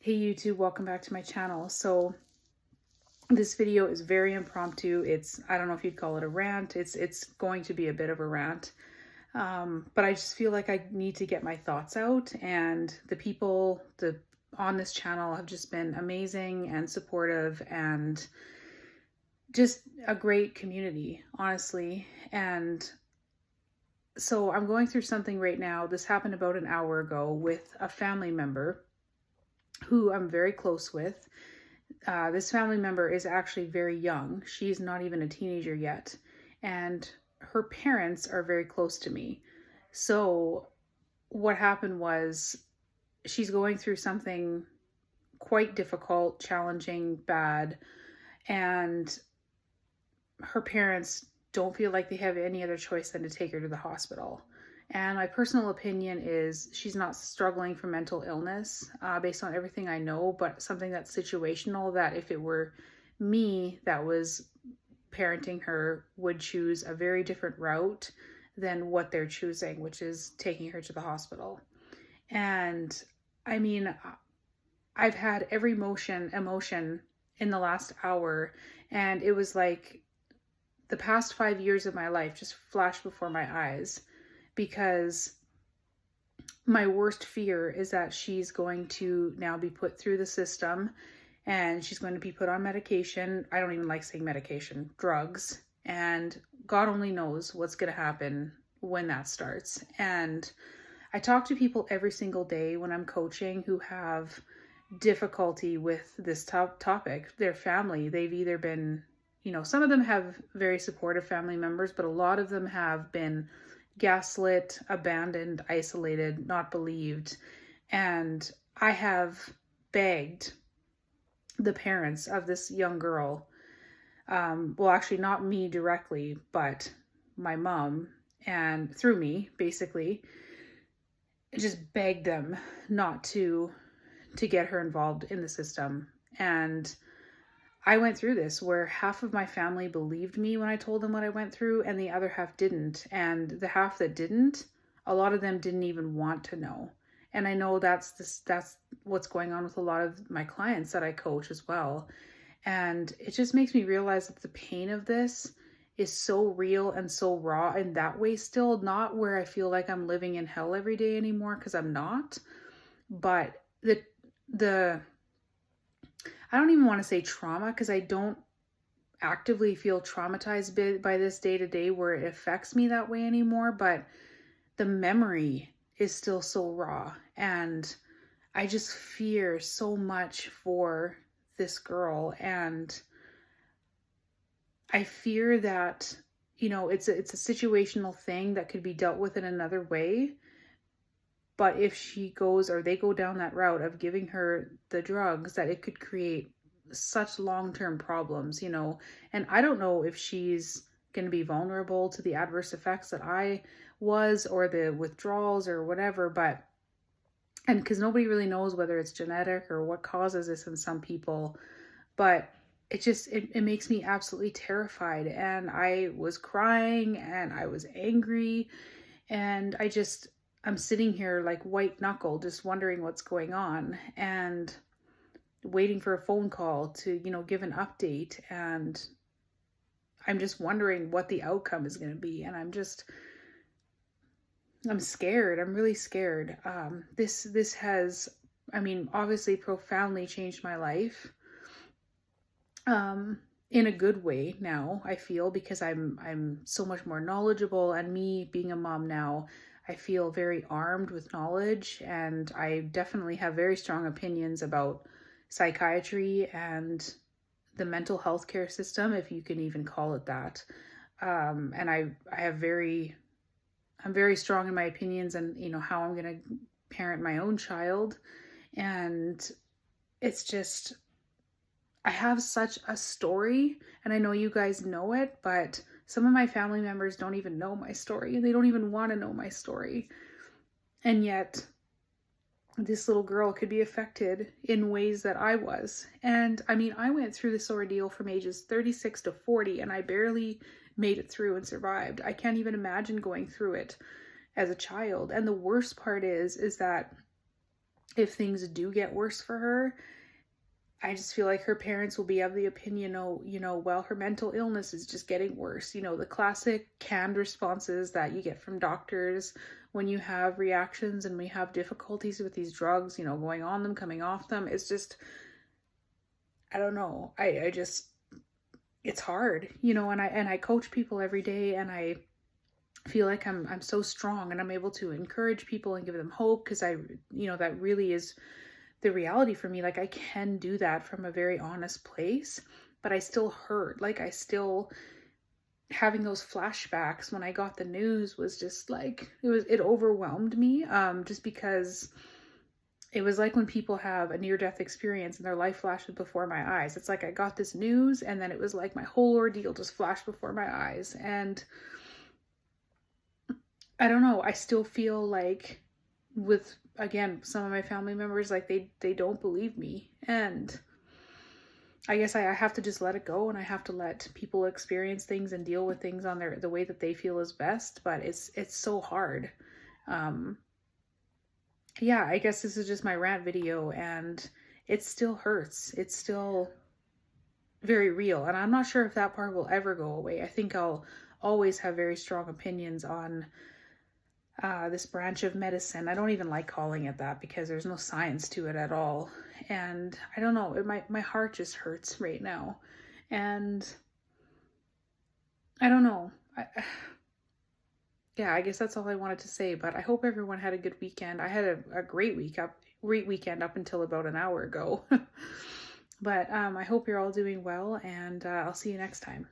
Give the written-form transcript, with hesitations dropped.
Hey YouTube, welcome back to my channel. So this video is very impromptu. I don't know if you'd call it a rant. It's going to be a bit of a rant. But I just feel like I need to get my thoughts out, and the people on this channel have just been amazing and supportive and just a great community, honestly. And so I'm going through something right now. This happened about an hour ago with a family member who I'm very close with. This family member is actually very young. She's not even a teenager yet. And her parents are very close to me. So what happened was she's going through something quite difficult, challenging, bad. And her parents don't feel like they have any other choice than to take her to the hospital. And my personal opinion is she's not struggling from mental illness based on everything I know, but something that's situational, that if it were me that was parenting her, would choose a very different route than what they're choosing, which is taking her to the hospital. And I mean, I've had every emotion in the last hour, and it was like the past 5 years of my life just flashed before my eyes, because my worst fear is that she's going to now be put through the system and she's going to be put on medication. I don't even like saying medication, drugs. And God only knows what's going to happen when that starts. And I talk to people every single day when I'm coaching who have difficulty with this topic. Their family, they've either been, some of them have very supportive family members, but a lot of them have been gaslit, abandoned, isolated, not believed. And I have begged the parents of this young girl, well, actually not me directly, but my mom, and through me, basically, just begged them not to get her involved in the system. And I went through this where half of my family believed me when I told them what I went through, and the other half didn't. And the half that didn't, a lot of them didn't even want to know. And I know that's what's going on with a lot of my clients that I coach as well. And it just makes me realize that the pain of this is so real and so raw in that way still, not where I feel like I'm living in hell every day anymore, because I'm not. But the I don't even want to say trauma, because I don't actively feel traumatized by this day to day where it affects me that way anymore, but the memory is still so raw. And I just fear so much for this girl. And I fear that, it's a situational thing that could be dealt with in another way. But if she goes, or they go down that route of giving her the drugs, that it could create such long-term problems, and I don't know if she's going to be vulnerable to the adverse effects that I was, or the withdrawals or whatever, and because nobody really knows whether it's genetic or what causes this in some people, but it makes me absolutely terrified. And I was crying and I was angry, and I'm sitting here like white knuckle, just wondering what's going on and waiting for a phone call to, give an update. And I'm just wondering what the outcome is going to be. And I'm scared. I'm really scared. This has, obviously profoundly changed my life. In a good way now, I feel, because I'm so much more knowledgeable, and me being a mom now, I feel very armed with knowledge, and I definitely have very strong opinions about psychiatry and the mental health care system, if you can even call it that. And I'm very strong in my opinions, and how I'm going to parent my own child. And it's just, I have such a story, and I know you guys know it, but some of my family members don't even know my story. They don't even want to know my story. And yet this little girl could be affected in ways that I was. And I went through this ordeal from ages 36 to 40, and I barely made it through and survived. I can't even imagine going through it as a child. And the worst part is that if things do get worse for her, I just feel like her parents will be of the opinion, oh, well, her mental illness is just getting worse. The classic canned responses that you get from doctors when you have reactions and we have difficulties with these drugs, going on them, coming off them. It's just, I don't know. I just, it's hard, and I coach people every day, and I feel like I'm so strong, and I'm able to encourage people and give them hope, because that really is the reality for me. Like, I can do that from a very honest place, but I still hurt. Like, I still, having those flashbacks when I got the news was just like, it overwhelmed me, just because it was like when people have a near-death experience and their life flashes before my eyes. It's like I got this news, and then it was like my whole ordeal just flashed before my eyes. And I don't know, I still feel like with, again, some of my family members, like they don't believe me. And I guess I have to just let it go, and I have to let people experience things and deal with things on the way that they feel is best. But it's so hard. Yeah, I guess this is just my rant video, and it still hurts. It's still very real, and I'm not sure if that part will ever go away. I think I'll always have very strong opinions on this branch of medicine. I don't even like calling it that, because there's no science to it at all. And I don't know, my heart just hurts right now. And I don't know. Yeah, I guess that's all I wanted to say, but I hope everyone had a good weekend. I had a great weekend up until about an hour ago. But I hope you're all doing well, and I'll see you next time.